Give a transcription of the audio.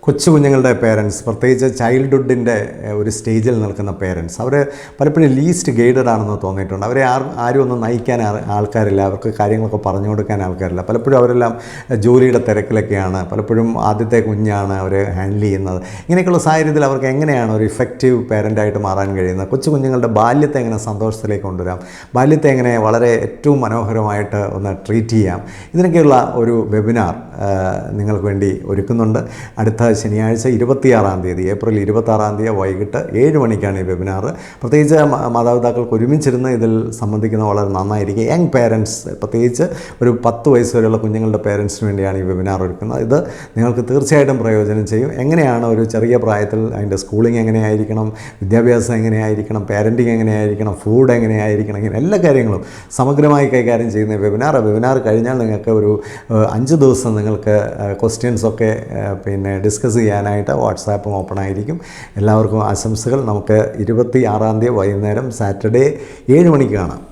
കൊച്ചു കുഞ്ഞുങ്ങളുടെ പേരൻസ്, പ്രത്യേകിച്ച് ചൈൽഡ്ഹുഡിൻ്റെ ഒരു സ്റ്റേജിൽ നിൽക്കുന്ന പേരൻസ്, അവർ പലപ്പോഴും ലീസ്റ്റ് ഗൈഡഡ് ആണെന്ന് തോന്നിയിട്ടുണ്ട്. അവരെ ആരും ഒന്നും നയിക്കാൻ ആൾക്കാരില്ല, അവർക്ക് കാര്യങ്ങളൊക്കെ പറഞ്ഞു കൊടുക്കാൻ ആൾക്കാരില്ല. പലപ്പോഴും അവരെല്ലാം ജോലിയുടെ തിരക്കിലൊക്കെയാണ്, പലപ്പോഴും ആദ്യത്തെ കുഞ്ഞാണ് അവർ ഹാൻഡിൽ ചെയ്യുന്നത്. ഇങ്ങനെയൊക്കെയുള്ള സാഹചര്യത്തിൽ അവർക്ക് എങ്ങനെയാണ് ഒരു ഇഫക്റ്റീവ് പേരൻ്റായിട്ട് മാറാൻ കഴിയുന്നത്? കൊച്ചു കുഞ്ഞുങ്ങളുടെ ബാല്യത്തെ എങ്ങനെ സന്തോഷത്തിലേക്ക് കൊണ്ടുവരാം, ബാല്യത്തെ എങ്ങനെ വളരെ ഏറ്റവും മനോഹരമായിട്ട് ഒന്ന് ട്രീറ്റ് ചെയ്യാം, ഇതിനൊക്കെയുള്ള ഒരു വെബിനാർ നിങ്ങൾക്ക് വേണ്ടി ഒരുക്കുന്നുണ്ട്. അടുത്ത ശനിയാഴ്ച 26-ാം തീയതി, ഏപ്രിൽ 26-ാം തീയതി വൈകിട്ട് 7 മണിക്കാണ് ഈ വെബിനാർ. പ്രത്യേകിച്ച് മാതാപിതാക്കൾക്ക് ഒരുമിച്ചിരുന്ന് ഇതിൽ സംബന്ധിക്കുന്നത് വളരെ നന്നായിരിക്കും. യങ് പേരൻസ്, പ്രത്യേകിച്ച് ഒരു 10 വയസ്സ് വരെയുള്ള കുഞ്ഞുങ്ങളുടെ പേരൻസിന് വേണ്ടിയാണ് ഈ വെബിനാർ ഒരുക്കുന്നത്. ഇത് നിങ്ങൾക്ക് തീർച്ചയായിട്ടും പ്രയോജനം ചെയ്യും. എങ്ങനെയാണ് ഒരു ചെറിയ പ്രായത്തിൽ അതിൻ്റെ സ്കൂളിംഗ് എങ്ങനെയായിരിക്കണം, വിദ്യാഭ്യാസം എങ്ങനെയായിരിക്കണം, പാരൻറ്റിങ് എങ്ങനെയായിരിക്കണം, ഫുഡ് എങ്ങനെയായിരിക്കണം, ഇങ്ങനെ എല്ലാ കാര്യങ്ങളും സമഗ്രമായി കൈകാര്യം ചെയ്യുന്ന വെബിനാർ കഴിഞ്ഞാൽ നിങ്ങൾക്ക് ഒരു 5 ദിവസം നിങ്ങൾക്ക് ക്വസ്റ്റ്യൻസൊക്കെ ഡിസ്കസ് ചെയ്യാനായിട്ട് വാട്സാപ്പും ഓപ്പൺ ആയിരിക്കും. എല്ലാവർക്കും ആശംസകൾ. നമുക്ക് 26-ാം തീയതി വൈകുന്നേരം സാറ്റർഡേ 7 മണിക്ക് കാണാം.